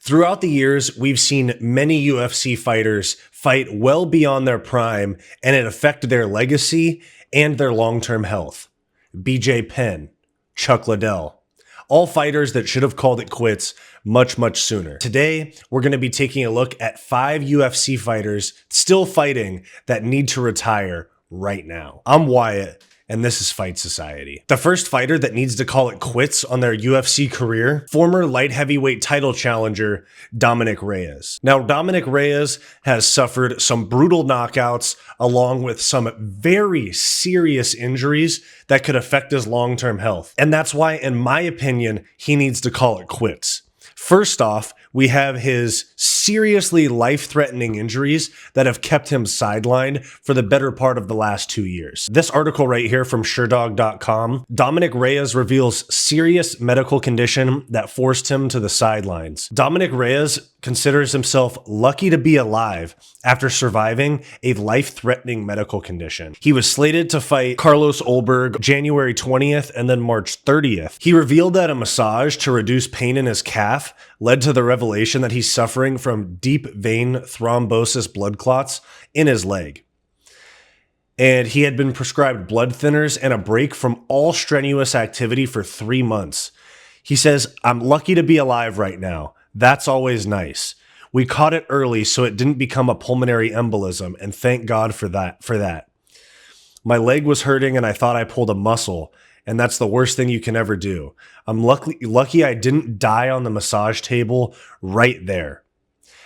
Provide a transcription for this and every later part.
Throughout the years, we've seen many UFC fighters fight well beyond their prime, and it affected their legacy and their long-term health. BJ Penn, Chuck Liddell, all fighters that should have called it quits much, much sooner. Today, we're going to be taking a look at 5 UFC fighters still fighting that need to retire right now. I'm Wyatt, and this is Fight Society. The first fighter that needs to call it quits on their UFC career, former light heavyweight title challenger, Dominick Reyes. Now, Dominick Reyes has suffered some brutal knockouts along with some very serious injuries that could affect his long-term health. And that's why, in my opinion, he needs to call it quits. First off, we have his seriously life-threatening injuries that have kept him sidelined for the better part of the last 2 years. This article right here from SureDog.com, Dominick Reyes reveals serious medical condition that forced him to the sidelines. Dominick Reyes considers himself lucky to be alive after surviving a life-threatening medical condition. He was slated to fight Carlos Ulberg January 20th and then March 30th. He revealed that a massage to reduce pain in his calf led to the revelation that he's suffering from deep vein thrombosis blood clots in his leg. And he had been prescribed blood thinners and a break from all strenuous activity for 3 months. He says, "I'm lucky to be alive right now. That's always nice. We caught it early so it didn't become a pulmonary embolism, and thank God for that. My leg was hurting and I thought I pulled a muscle, and that's the worst thing you can ever do. I'm lucky I didn't die on the massage table right there."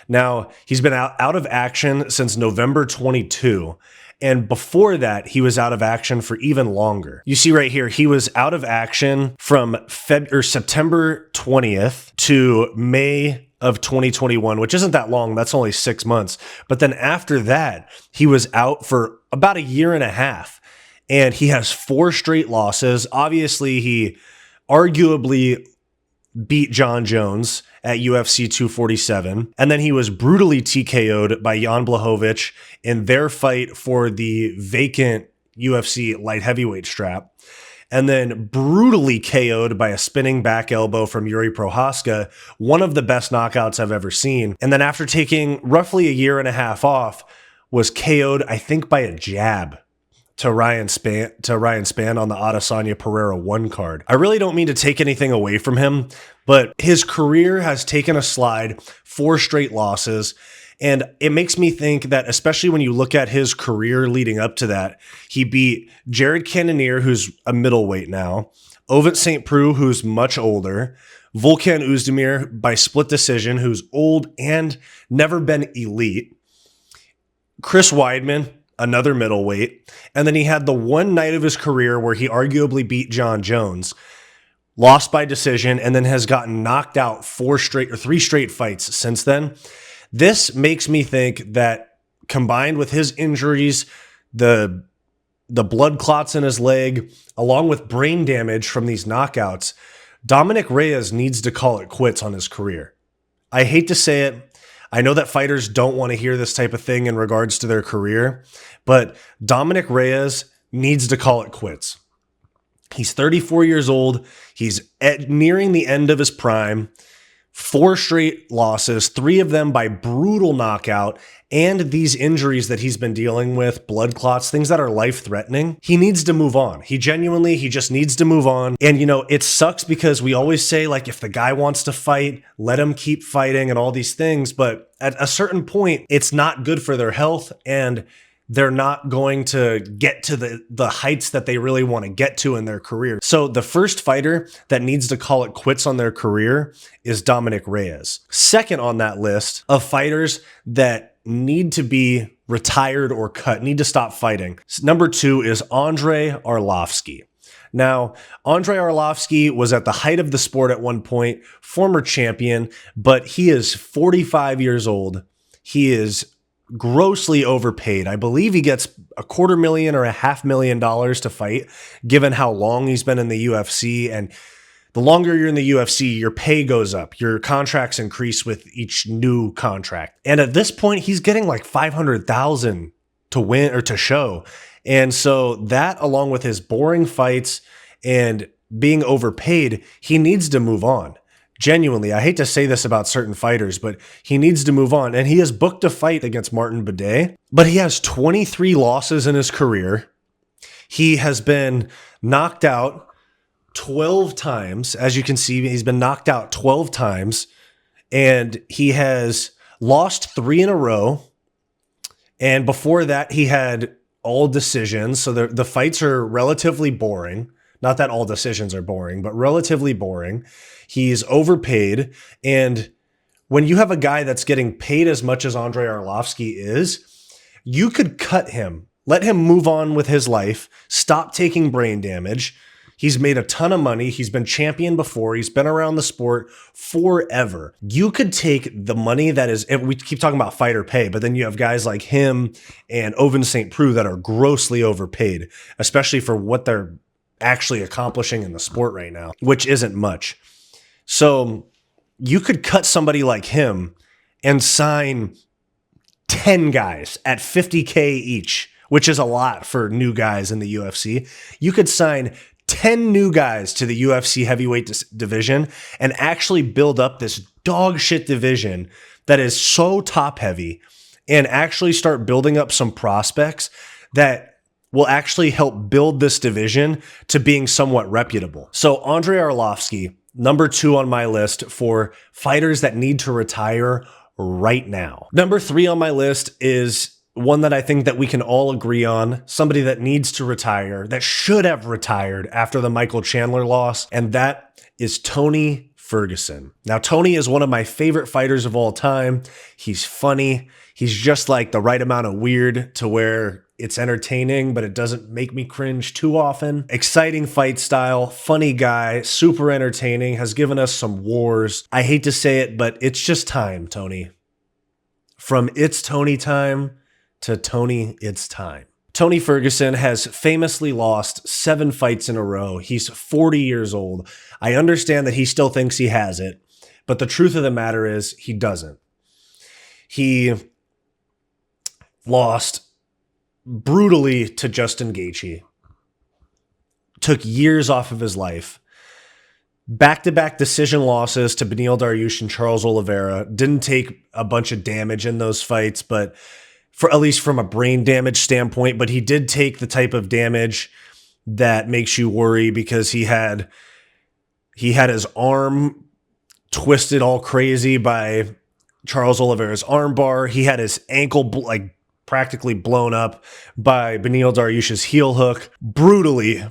Now, he's been out of action since November 22, and before that, he was out of action for even longer. You see right here, he was out of action from September 20th to May of 2021, which isn't that long. That's only 6 months. But then after that, he was out for about a year and a half. And he has 4 straight losses. Obviously, he arguably beat John Jones at UFC 247. And then he was brutally TKO'd by Jan Blachowicz in their fight for the vacant UFC light heavyweight strap. And then brutally KO'd by a spinning back elbow from Yuri Prohaska, one of the best knockouts I've ever seen. And then after taking roughly a year and a half off, was KO'd, I think, by a jab to Ryan Spann on the Adesanya Pereira 1 card. I really don't mean to take anything away from him, but his career has taken a slide, 4 straight losses. And it makes me think that, especially when you look at his career leading up to that, he beat Jared Cannonier, who's a middleweight now, Ovett St. Preux, who's much older, Volkan Oezdemir by split decision, who's old and never been elite, Chris Weidman, another middleweight, and then he had the one night of his career where he arguably beat John Jones, lost by decision, and then has gotten knocked out 3 straight fights since then. This makes me think that, combined with his injuries, the blood clots in his leg, along with brain damage from these knockouts, Dominick Reyes needs to call it quits on his career. I hate to say it. I know that fighters don't want to hear this type of thing in regards to their career, but Dominick Reyes needs to call it quits. He's 34 years old. He's nearing the end of his prime. 4 straight losses, 3 of them by brutal knockout, and these injuries that he's been dealing with, blood clots, things that are life-threatening. He needs to move on. He just needs to move on. And, it sucks because we always say, like, if the guy wants to fight, let him keep fighting and all these things. But at a certain point, it's not good for their health, and they're not going to get to the heights that they really want to get to in their career. So the first fighter that needs to call it quits on their career is Dominick Reyes. Second on that list of fighters that need to be retired or cut, need to stop fighting, number 2 is Andrei Arlovski. Now, Andrei Arlovski was at the height of the sport at one point, former champion, but he is 45 years old. He is grossly overpaid. I believe he gets $250,000 or $500,000 to fight, given how long he's been in the UFC. And the longer you're in the UFC, your pay goes up. Your contracts increase with each new contract. And at this point, he's getting like $500,000 to win or to show. And so that, along with his boring fights and being overpaid, he needs to move on. Genuinely, I hate to say this about certain fighters, but he needs to move on. And he has booked a fight against Martin Buday, but he has 23 losses in his career. He has been knocked out 12 times. As you can see, he's been knocked out 12 times, and he has lost 3 in a row. And before that, he had all decisions. So the fights are relatively boring. Not that all decisions are boring, but relatively boring. He's overpaid. And when you have a guy that's getting paid as much as Andrei Arlovski is, you could cut him, let him move on with his life, stop taking brain damage. He's made a ton of money. He's been champion before. He's been around the sport forever. You could take the money that is, we keep talking about fighter pay, but then you have guys like him and Ovince St. Preux that are grossly overpaid, especially for what they're actually accomplishing in the sport right now, which isn't much. So you could cut somebody like him and sign 10 guys at $50K each, which is a lot for new guys in the UFC. You could sign 10 new guys to the UFC heavyweight division and actually build up this dog shit division that is so top heavy, and actually start building up some prospects that will actually help build this division to being somewhat reputable. So Andrei Arlovski, number 2 on my list for fighters that need to retire right now. Number 3 on my list is one that I think that we can all agree on, somebody that needs to retire, that should have retired after the Michael Chandler loss, and that is Tony Ferguson. Now, Tony is one of my favorite fighters of all time. He's funny. He's just like the right amount of weird to where it's entertaining, but it doesn't make me cringe too often. Exciting fight style, funny guy, super entertaining, has given us some wars. I hate to say it, but it's just time, Tony. From it's Tony time to Tony, it's time. Tony Ferguson has famously lost 7 fights in a row. He's 40 years old. I understand that he still thinks he has it, but the truth of the matter is he doesn't. He lost brutally to Justin Gaethje. Took years off of his life. Back-to-back decision losses to Beneil Dariush and Charles Oliveira. Didn't take a bunch of damage in those fights, but for at least from a brain damage standpoint, but he did take the type of damage that makes you worry, because he had his arm twisted all crazy by Charles Oliveira's armbar. He had his ankle practically blown up by Beneil Dariush's heel hook, brutally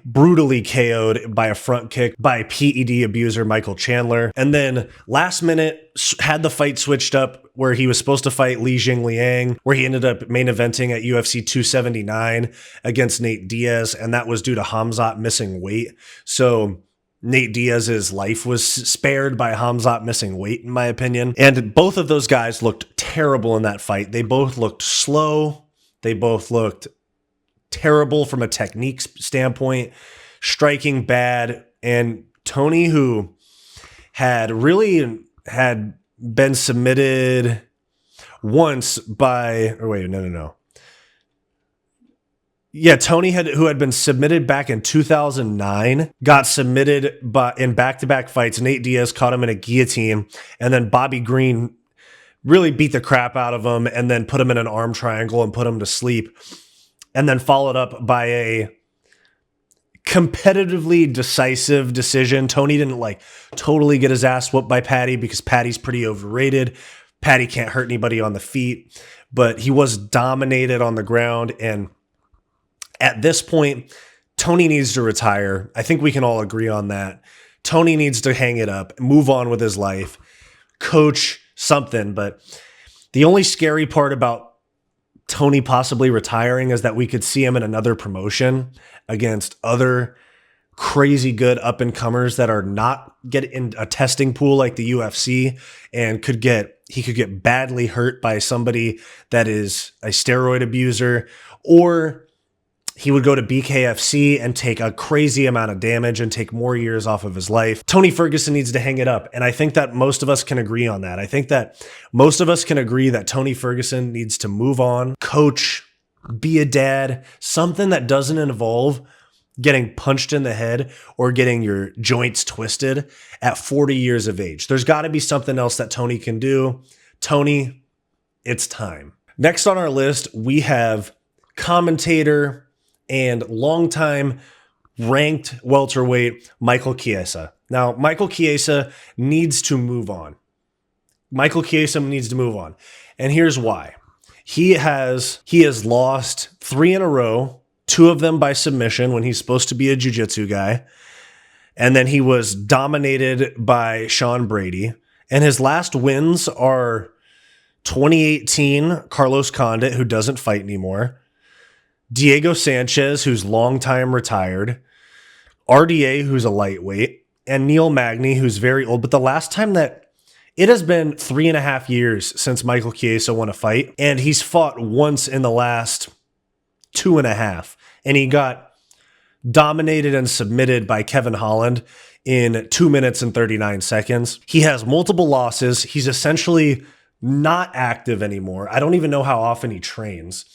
KO'd by a front kick by PED abuser Michael Chandler. And then last minute had the fight switched up where he was supposed to fight Li Jingliang, where he ended up main eventing at UFC 279 against Nate Diaz, and that was due to Khamzat missing weight. So Nate Diaz's life was spared by Khamzat missing weight, in my opinion. And both of those guys looked terrible in that fight. They both looked slow. They both looked terrible from a technique standpoint, striking bad. And Tony, who had been submitted once by, Tony who had been submitted back in 2009, got submitted in back-to-back fights. Nate Diaz caught him in a guillotine, and then Bobby Green really beat the crap out of him and then put him in an arm triangle and put him to sleep, and then followed up by a competitively decisive decision. Tony didn't totally get his ass whooped by Paddy, because Paddy's pretty overrated. Paddy can't hurt anybody on the feet, but he was dominated on the ground. And at this point, Tony needs to retire. I think we can all agree on that. Tony needs to hang it up, move on with his life, coach something. But the only scary part about Tony possibly retiring is that we could see him in another promotion against other crazy good up-and-comers that are not getting in a testing pool like the UFC, and he could get badly hurt by somebody that is a steroid abuser, or he would go to BKFC and take a crazy amount of damage and take more years off of his life. Tony Ferguson needs to hang it up. And I think that most of us can agree on that. I think that most of us can agree that Tony Ferguson needs to move on, coach, be a dad, something that doesn't involve getting punched in the head or getting your joints twisted at 40 years of age. There's got to be something else that Tony can do. Tony, it's time. Next on our list, we have commentator and longtime ranked welterweight Michael Chiesa. Now, Michael Chiesa needs to move on. Michael Chiesa needs to move on. And here's why. He has lost 3 in a row, 2 of them by submission when he's supposed to be a jiu-jitsu guy. And then he was dominated by Sean Brady. And his last wins are 2018, Carlos Condit, who doesn't fight anymore, Diego Sanchez, who's long time retired, RDA, who's a lightweight, and Neil Magny, who's very old. But the last time that it has been 3.5 years since Michael Chiesa won a fight, and he's fought once in the last 2.5, and he got dominated and submitted by Kevin Holland in 2 minutes and 39 seconds. He has multiple losses. He's essentially not active anymore. I don't even know how often he trains.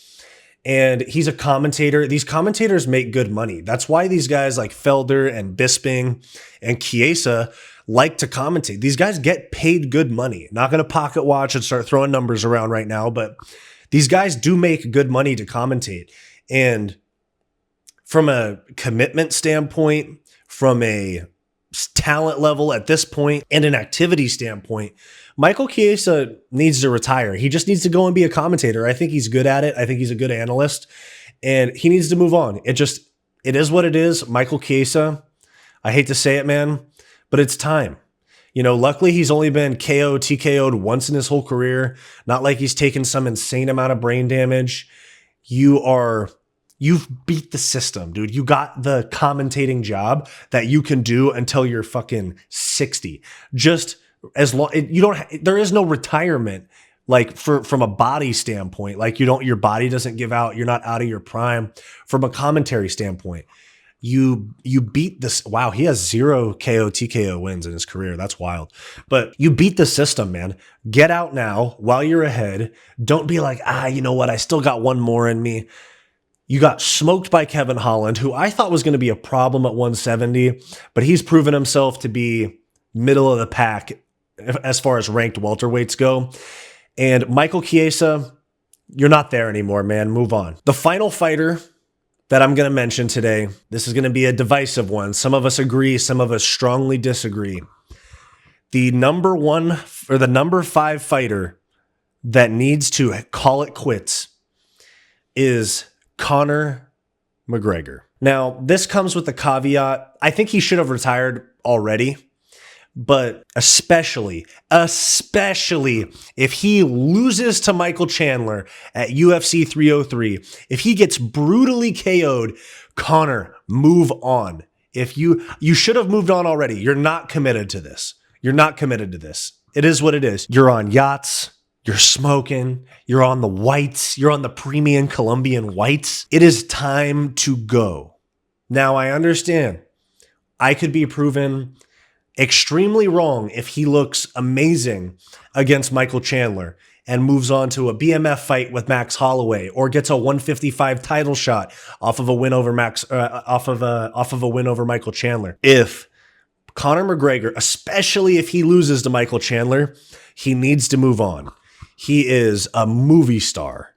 And he's a commentator. These commentators make good money. That's why these guys like Felder and Bisping and Chiesa like to commentate. These guys get paid good money. Not going to pocket watch and start throwing numbers around right now, but these guys do make good money to commentate. And from a commitment standpoint, from a talent level at this point, and an activity standpoint, Michael Chiesa needs to retire. He just needs to go and be a commentator. I think he's good at it. I think he's a good analyst, and he needs to move on. It is what it is. Michael Chiesa, I hate to say it, man, but it's time. You know, luckily he's only been TKO'd once in his whole career. Not like he's taken some insane amount of brain damage. You've beat the system, dude. You got the commentating job that you can do until you're fucking 60. Just as long there is no retirement like from a body standpoint. Like your body doesn't give out. You're not out of your prime. From a commentary standpoint, you beat this. Wow, he has 0 TKO wins in his career. That's wild. But you beat the system, man. Get out now while you're ahead. Don't be like, you know what? I still got one more in me. You got smoked by Kevin Holland, who I thought was going to be a problem at 170, but he's proven himself to be middle of the pack as far as ranked welterweights go. And Michael Chiesa, you're not there anymore, man. Move on. The final fighter that I'm going to mention today, this is going to be a divisive one. Some of us agree, some of us strongly disagree. The number 1 or the number 5 fighter that needs to call it quits is Conor McGregor. Now, this comes with the caveat. I think he should have retired already, but especially if he loses to Michael Chandler at UFC 303, if he gets brutally KO'd, Conor, move on. If you should have moved on already. You're not committed to this. You're not committed to this. It is what it is. You're on yachts. You're smoking. You're on the whites. You're on the premium Colombian whites. It is time to go. Now, I understand. I could be proven extremely wrong if he looks amazing against Michael Chandler and moves on to a BMF fight with Max Holloway or gets a 155 title shot off of a win over off of a win over Michael Chandler. If Conor McGregor, especially if he loses to Michael Chandler, he needs to move on. He is a movie star.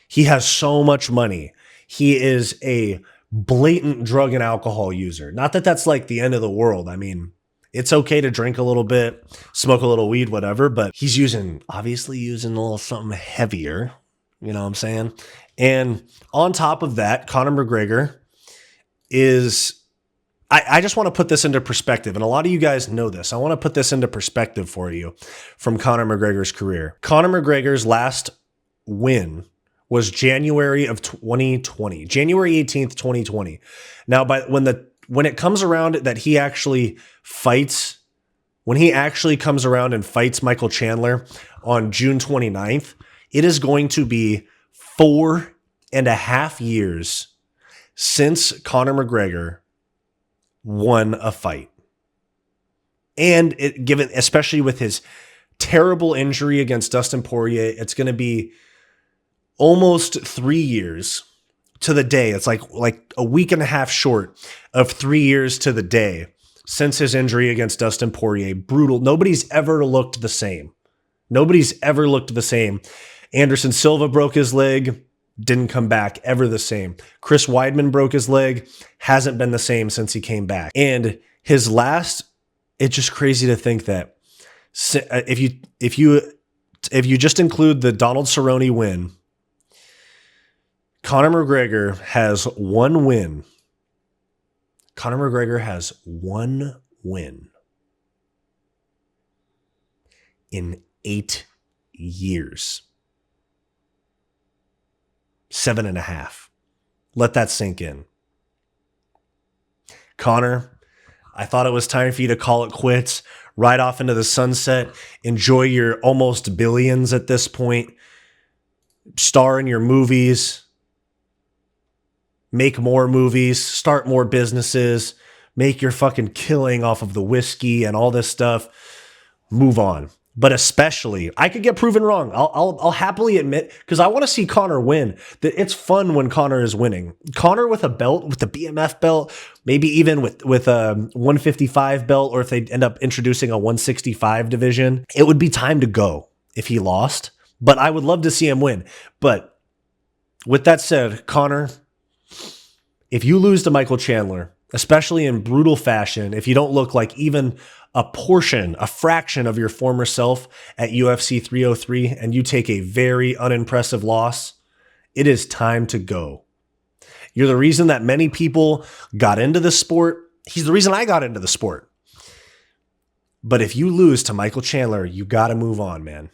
He has so much money. He is a blatant drug and alcohol user. Not that that's like the end of the world. I mean, it's okay to drink a little bit, smoke a little weed, whatever, but he's obviously using a little something heavier. You know what I'm saying? And on top of that, Conor McGregor is... I just want to put this into perspective, and a lot of you guys know this. I want to put this into perspective for you from Conor McGregor's career. Conor McGregor's last win was January of 2020, January 18th, 2020. Now, when it comes around that he actually fights, when he actually comes around and fights Michael Chandler on June 29th, it is going to be 4.5 years since Conor McGregor won a fight. And given, especially with his terrible injury against Dustin Poirier, it's going to be almost 3 years to the day. It's like a week and a half short of 3 years to the day since his injury against Dustin Poirier. Brutal. Nobody's ever looked the same. Nobody's ever looked the same. Anderson Silva broke his leg, didn't come back ever the same. Chris Weidman broke his leg, hasn't been the same since he came back. And his last, it's just crazy to think that if you just include the Donald Cerrone win, Conor McGregor has one win. Conor McGregor has one win in 8 years. 7.5. Let that sink in. Conor, I thought it was time for you to call it quits, ride off into the sunset, enjoy your almost billions at this point, star in your movies, make more movies, start more businesses, make your fucking killing off of the whiskey and all this stuff, move on. But especially, I could get proven wrong. I'll happily admit, because I want to see Conor win, that it's fun when Conor is winning. Conor with a belt, with the BMF belt, maybe even with a 155 belt, or if they end up introducing a 165 division, it would be time to go if he lost. But I would love to see him win. But with that said, Conor, if you lose to Michael Chandler, especially in brutal fashion, if you don't look like even a portion, a fraction of your former self at UFC 303, and you take a very unimpressive loss, it is time to go. You're the reason that many people got into the sport. He's the reason I got into the sport. But if you lose to Michael Chandler, you got to move on, man.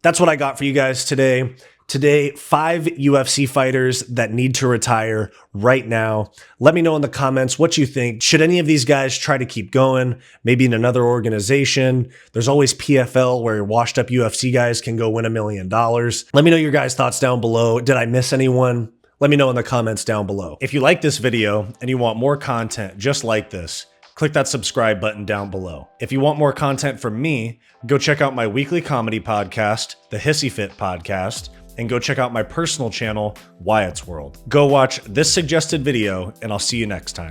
That's what I got for you guys today. Today, 5 UFC fighters that need to retire right now. Let me know in the comments what you think. Should any of these guys try to keep going? Maybe in another organization? There's always PFL where washed up UFC guys can go win $1 million. Let me know your guys' thoughts down below. Did I miss anyone? Let me know in the comments down below. If you like this video and you want more content just like this, click that subscribe button down below. If you want more content from me, go check out my weekly comedy podcast, the Hissyfit podcast, and go check out my personal channel, Wyatt's World. Go watch this suggested video, and I'll see you next time.